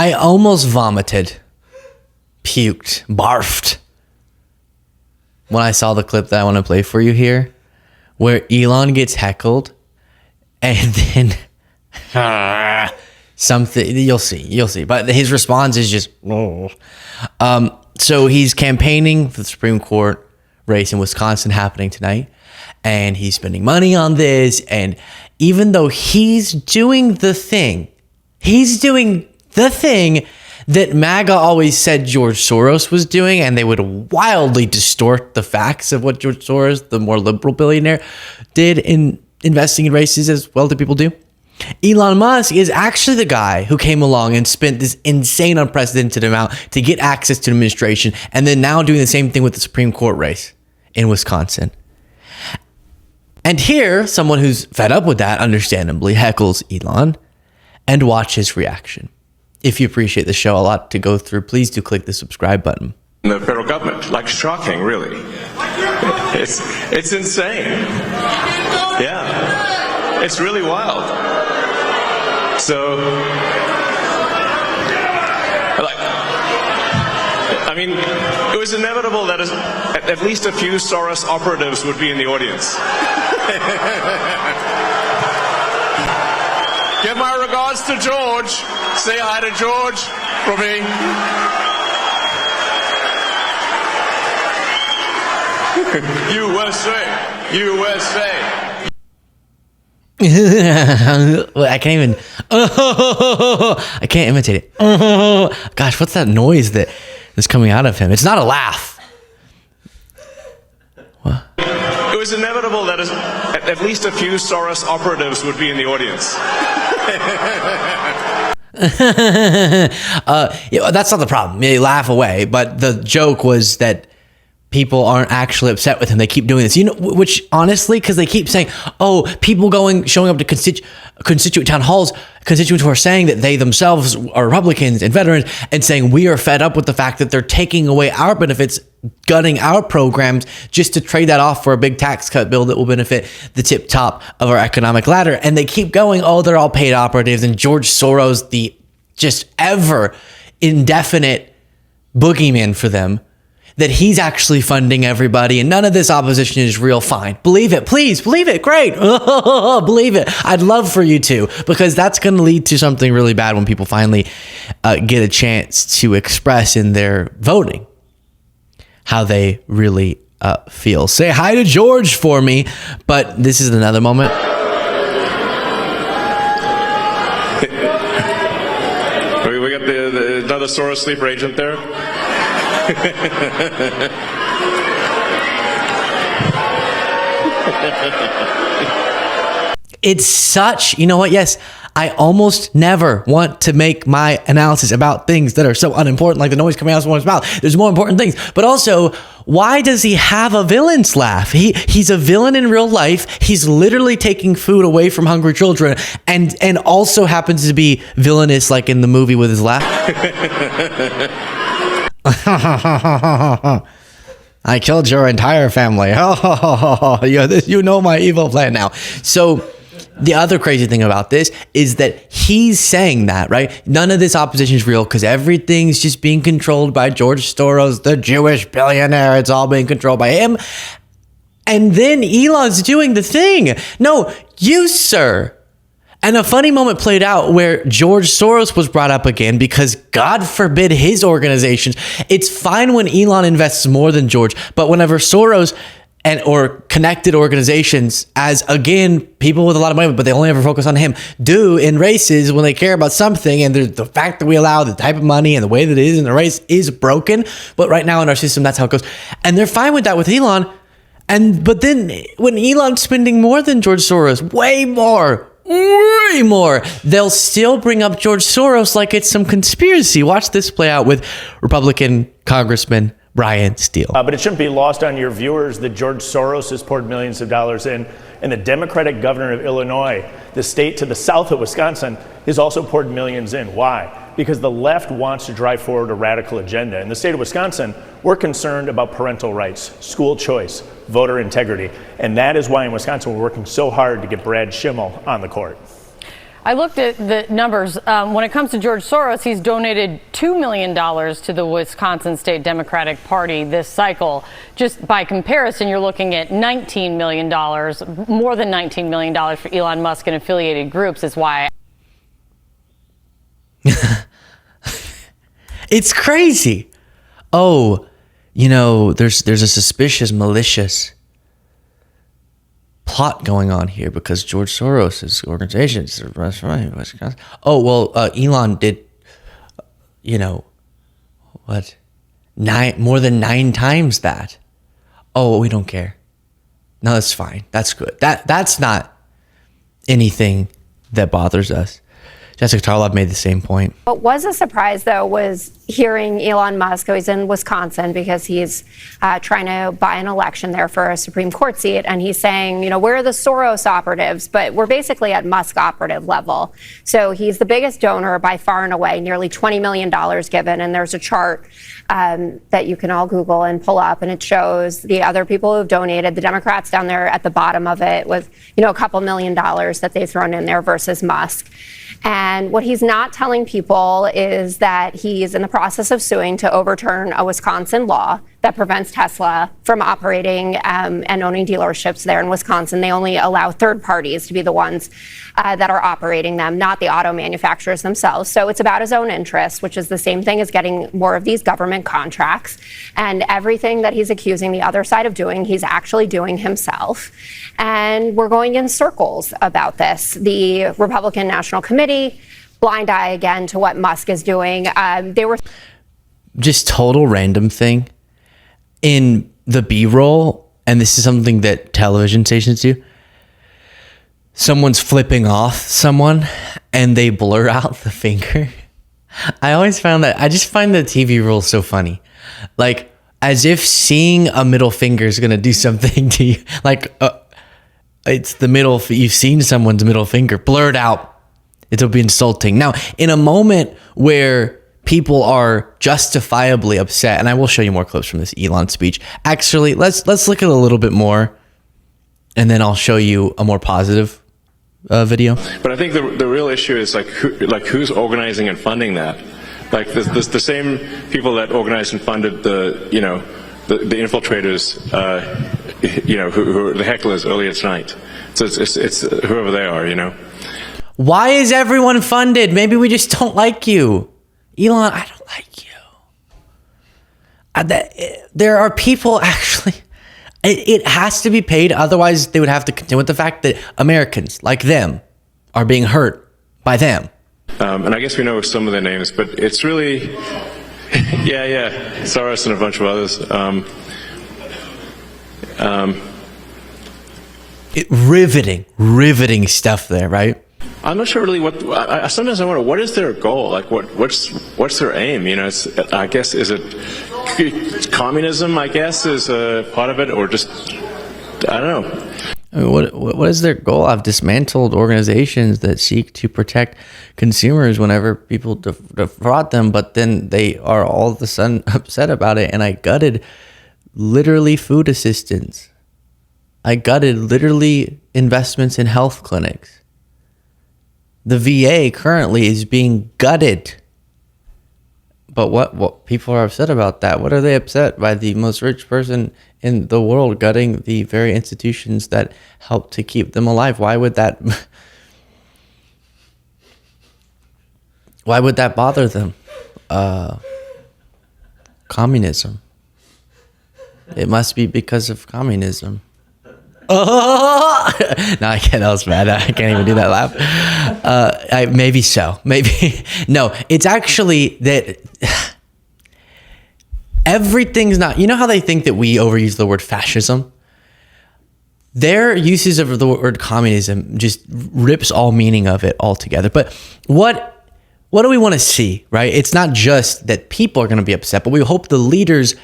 I almost vomited, puked, barfed when I saw the clip that I want to play for you here, where Elon gets heckled and then something, you'll see. But his response is just, oh. So he's campaigning for the Supreme Court race in Wisconsin happening tonight, and he's spending money on this. And even though he's doing the thing that MAGA always said George Soros was doing, and they would wildly distort the facts of what George Soros, the more liberal billionaire, did in investing in races as well do people do. Elon Musk is actually the guy who came along and spent this insane, unprecedented amount to get access to administration, and then now doing the same thing with the Supreme Court race in Wisconsin. And here, someone who's fed up with that, understandably, heckles Elon, and watch his reaction. If you appreciate the show, a lot to go through, please do click the subscribe button. The federal government, like shocking, really. It's insane. Yeah, it's really wild. So, I mean, it was inevitable that at least a few Soros operatives would be in the audience. Give my regards to George. Say hi to George for me. USA, USA. I can't even. I can't imitate it. Gosh, what's that noise that is coming out of him? It's not a laugh. What? It was inevitable that at least a few Soros operatives would be in the audience. That's not the problem. You laugh away, but the joke was that people aren't actually upset with him. They keep doing this, which honestly, because they keep saying, oh, people showing up to constituent town halls, constituents who are saying that they themselves are Republicans and veterans, and saying we are fed up with the fact that they're taking away our benefits, gutting our programs just to trade that off for a big tax cut bill that will benefit the tip top of our economic ladder. And they keep going, oh, they're all paid operatives, and George Soros, the just ever indefinite boogeyman for them, that he's actually funding everybody, and none of this opposition is real. Fine. Believe it. Please believe it. Great. Believe it. I'd love for you to, because that's going to lead to something really bad when people finally get a chance to express in their voting how they really feel. Say hi to George for me. But this is another moment. We got another Soros sleeper agent there. It's such, you know what? Yes, I almost never want to make my analysis about things that are so unimportant, like the noise coming out of someone's mouth. There's more important things. But also, why does he have a villain's laugh? He's a villain in real life. He's literally taking food away from hungry children, and also happens to be villainous, like in the movie with his laugh. I killed your entire family. You know my evil plan now. So the other crazy thing about this is that he's saying that, right? None of this opposition is real because everything's just being controlled by George Soros, the Jewish billionaire. It's all being controlled by him. And then Elon's doing the thing. No, you, sir. And a funny moment played out where George Soros was brought up again because God forbid his organizations. It's fine when Elon invests more than George, but whenever Soros or connected organizations, as again, people with a lot of money, but they only ever focus on him, do in races when they care about something, and the fact that we allow the type of money and the way that it is in the race is broken. But right now in our system, that's how it goes. And they're fine with that with Elon. But then when Elon's spending more than George Soros, way more, they'll still bring up George Soros like it's some conspiracy. Watch this play out with Republican Congressman Brian Steele. But it shouldn't be lost on your viewers that George Soros has poured millions of dollars in, and the Democratic governor of Illinois, the state to the south of Wisconsin, has also poured millions in. Why? Because the left wants to drive forward a radical agenda. In the state of Wisconsin, we're concerned about parental rights, school choice, voter integrity, and that is why in Wisconsin we're working so hard to get Brad Schimmel on the court. I looked at the numbers. When it comes to George Soros, he's donated $2 million to the Wisconsin State Democratic Party this cycle. Just by comparison, you're looking at $19 million, more than $19 million for Elon Musk and affiliated groups is why. It's crazy. Oh, there's a suspicious, malicious plot going on here because George Soros' organization is Wisconsin. Oh, well, Elon did, more than 9 times that. Oh, we don't care. No, that's fine. That's good. That's not anything that bothers us. Jessica Tarlov made the same point. What was a surprise, though, was hearing Elon Musk, who is in Wisconsin because he's trying to buy an election there for a Supreme Court seat. And he's saying, we're the Soros operatives, but we're basically at Musk operative level. So he's the biggest donor by far and away, nearly $20 million given. And there's a chart that you can all Google and pull up, and it shows the other people who've donated. The Democrats down there at the bottom of it with, a couple $1 million that they've thrown in there versus Musk. And what he's not telling people is that he's in the process of suing to overturn a Wisconsin law that prevents Tesla from operating and owning dealerships there in Wisconsin. They only allow third parties to be the ones that are operating them, not the auto manufacturers themselves. So it's about his own interests, which is the same thing as getting more of these government contracts. And everything that he's accusing the other side of doing, he's actually doing himself. And we're going in circles about this. The Republican National Committee, blind eye again to what Musk is doing. They were just total random thing in the B-roll, and this is something that television stations do. Someone's flipping off someone and they blur out the finger. I always found that, I just find the TV role so funny. Like, as if seeing a middle finger is going to do something to you. Like, it's the middle, you've seen someone's middle finger blurred out. It'll be insulting. Now, in a moment where people are justifiably upset, and I will show you more clips from this Elon speech. Actually, let's look at a little bit more, and then I'll show you a more positive video. But I think the real issue is who's organizing and funding that. Like the same people that organized and funded the infiltrators, who are the hecklers earlier tonight. So it's whoever they are, Why is everyone funded? Maybe we just don't like you. Elon, I don't like you. There are people actually, it has to be paid. Otherwise, they would have to contend with the fact that Americans like them are being hurt by them. And I guess we know some of their names, but it's really, Soros and a bunch of others. Riveting stuff there, right? I'm not sure really sometimes I wonder, what is their goal? Like, what's their aim? I guess, is it communism, I guess, is a part of it, or just, I don't know. I mean, what is their goal? I've dismantled organizations that seek to protect consumers whenever people defraud them, but then they are all of a sudden upset about it. And I gutted literally food assistance. I gutted literally investments in health clinics. The VA currently is being gutted. But what people are upset about that? What are they upset by the most rich person in the world gutting the very institutions that help to keep them alive? Why would that bother them? Communism. It must be because of communism. Oh! No, I can't. That was bad. I can't even do that laugh. Maybe so. Maybe. No, it's actually that everything's not. You know how they think that we overuse the word fascism? Their uses of the word communism just rips all meaning of it altogether. But what do we want to see, right? It's not just that people are going to be upset, but we hope the leaders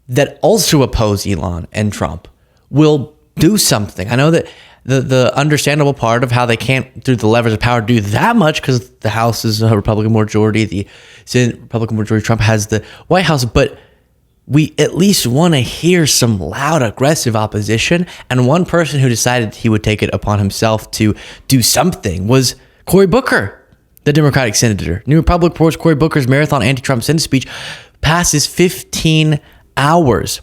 that also oppose Elon and Trump will do something. I know that the understandable part of how they can't, through the levers of power, do that much because the House is a Republican majority, the Senate Republican majority, Trump has the White House, but we at least want to hear some loud, aggressive opposition. And one person who decided he would take it upon himself to do something was Cory Booker, the Democratic senator. New Republic reports Cory Booker's marathon anti-Trump Senate speech passes 15 hours.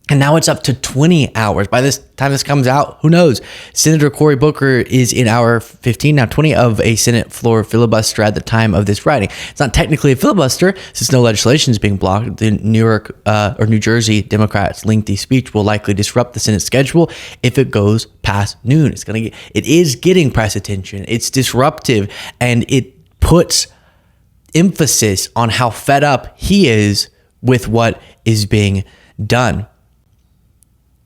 And now it's up to 20 hours. By this time this comes out, who knows? Senator Cory Booker is in hour 15, now 20 of a Senate floor filibuster at the time of this writing. It's not technically a filibuster since no legislation is being blocked. The New Jersey Democrats' lengthy speech will likely disrupt the Senate schedule if it goes past noon. It is getting press attention. It's disruptive, and it puts emphasis on how fed up he is with what is being done.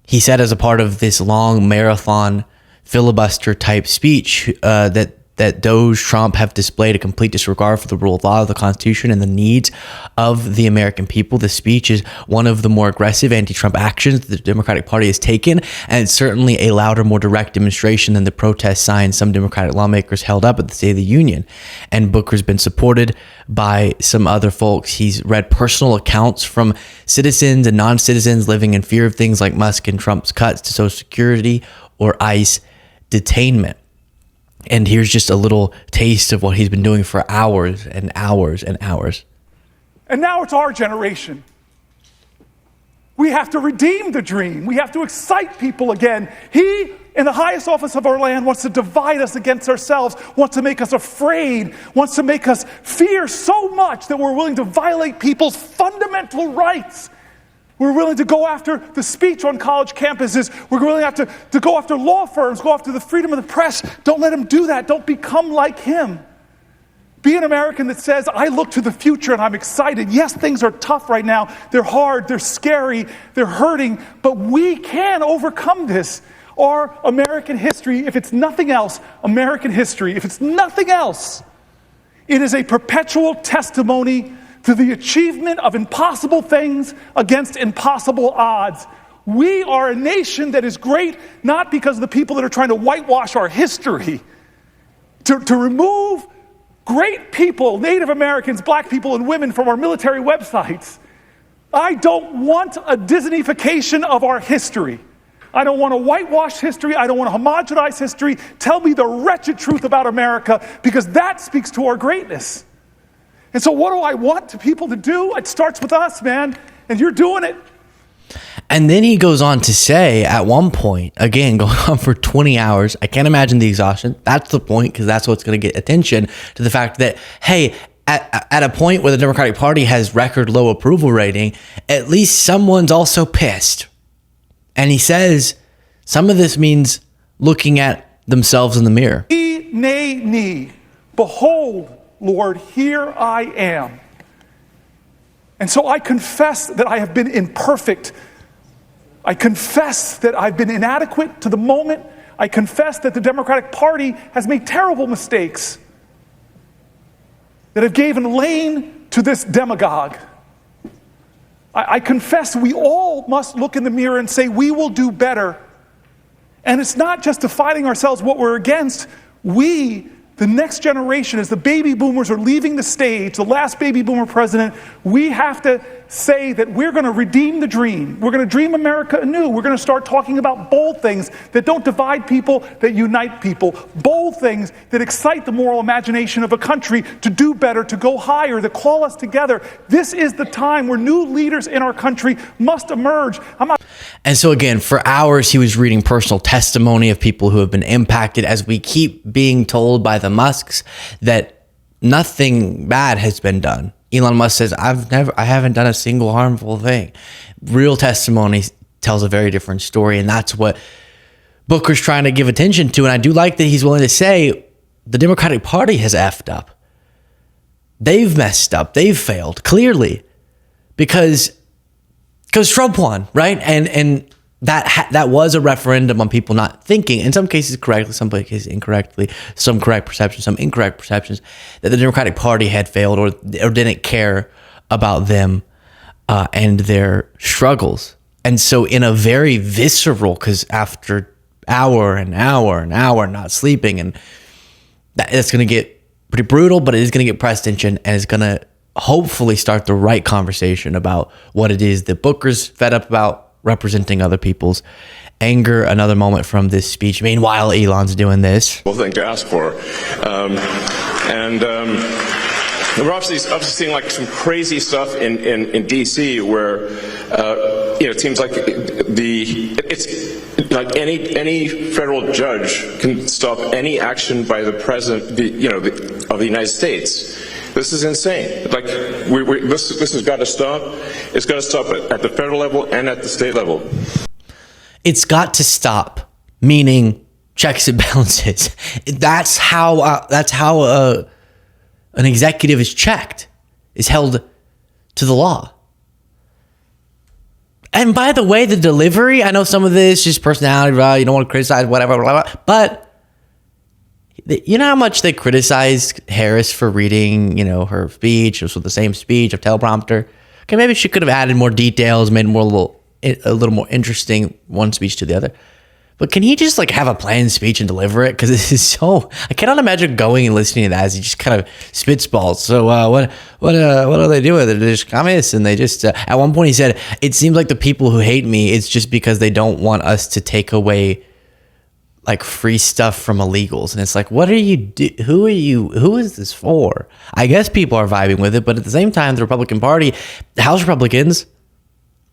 He said as a part of this long marathon filibuster type speech that Doge Trump have displayed a complete disregard for the rule of law, the Constitution, and the needs of the American people. The speech is one of the more aggressive anti-Trump actions the Democratic Party has taken, and it's certainly a louder, more direct demonstration than the protest signs some Democratic lawmakers held up at the State of the Union. And Booker's been supported by some other folks. He's read personal accounts from citizens and non-citizens living in fear of things like Musk and Trump's cuts to Social Security or ICE detainment. And here's just a little taste of what he's been doing for hours and hours and hours. And now it's our generation. We have to redeem the dream. We have to excite people again. He, in the highest office of our land, wants to divide us against ourselves, wants to make us afraid, wants to make us fear so much that we're willing to violate people's fundamental rights. We're willing to go after the speech on college campuses. We're willing to go after law firms, go after the freedom of the press. Don't let him do that. Don't become like him. Be an American that says, I look to the future and I'm excited. Yes, things are tough right now. They're hard, they're scary, they're hurting, but we can overcome this. Our American history, if it's nothing else, American history, if it's nothing else, it is a perpetual testimony to the achievement of impossible things against impossible odds. We are a nation that is great not because of the people that are trying to whitewash our history. To remove great people, Native Americans, black people, and women from our military websites. I don't want a Disneyfication of our history. I don't want to whitewash history. I don't want to homogenize history. Tell me the wretched truth about America, because that speaks to our greatness. And so what do I want people to do? It starts with us, man, and you're doing it. And then he goes on to say at one point, again, going on for 20 hours, I can't imagine the exhaustion. That's the point, because that's what's going to get attention to the fact that, hey, at a point where the Democratic Party has record low approval rating, at least someone's also pissed. And he says some of this means looking at themselves in the mirror. Nay, behold, Lord, here I am. And so I confess that I have been imperfect. I confess that I've been inadequate to the moment. I confess that the Democratic Party has made terrible mistakes that have given lane to this demagogue. I confess we all must look in the mirror and say we will do better. And it's not just defining ourselves what we're against. We, the next generation, as the baby boomers are leaving the stage, the last baby boomer president, we have to say that we're going to redeem the dream. We're going to dream America anew. We're going to start talking about bold things that don't divide people, that unite people. Bold things that excite the moral imagination of a country to do better, to go higher, to call us together. This is the time where new leaders in our country must emerge. And so again, for hours, he was reading personal testimony of people who have been impacted, as we keep being told by the Musks that nothing bad has been done. Elon Musk says, I haven't done a single harmful thing. Real testimony tells a very different story, and that's what Booker's trying to give attention to. And I do like that he's willing to say the Democratic Party has effed up. They've messed up. They've failed, clearly, because Trump won, right? And that was a referendum on people not thinking, in some cases correctly, some cases incorrectly, some correct perceptions, some incorrect perceptions, that the Democratic Party had failed or didn't care about them and their struggles. And so in a very visceral, because after hour and hour and hour not sleeping, and that's going to get pretty brutal, but it is going to get press attention, and it's going to hopefully start the right conversation about what it is that Booker's fed up about, representing other people's anger. Another moment from this speech. Meanwhile, Elon's doing this. Thing to ask for. We're obviously seeing like some crazy stuff in D.C. where it seems like it's like any federal judge can stop any action by the president, of the United States. This is insane. Like this has got to stop. It's got to stop at the federal level and at the state level. It's got to stop, meaning checks and balances. That's how an executive is checked, is held to the law. And by the way, the delivery, I know some of this is just personality, you don't want to criticize whatever, blah, blah, but you know how much they criticized Harris for reading, her speech. It was with the same speech of teleprompter. Okay, maybe she could have added more details, made more a little more interesting one speech to the other. But can he just have a planned speech and deliver it? Because this is so, I cannot imagine going and listening to that as he just kind of spitballs. So what do they do with it? They're just communists, and they just at one point he said, it seems like the people who hate me, it's just because they don't want us to take away free stuff from illegals. And it's like, what are you who is this for? I guess people are vibing with it, but at the same time, the Republican Party, the House Republicans,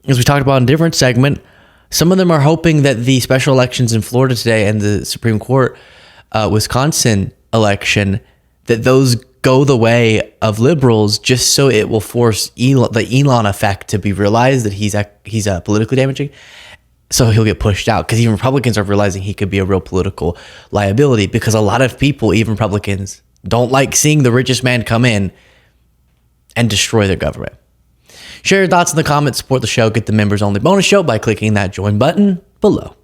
as we talked about in a different segment, some of them are hoping that the special elections in Florida today and the Supreme Court Wisconsin election, that those go the way of liberals, just so it will force the Elon effect to be realized, that he's politically damaging. So he'll get pushed out, because even Republicans are realizing he could be a real political liability, because a lot of people, even Republicans, don't like seeing the richest man come in and destroy their government. Share your thoughts in the comments, support the show, get the members only bonus show by clicking that join button below.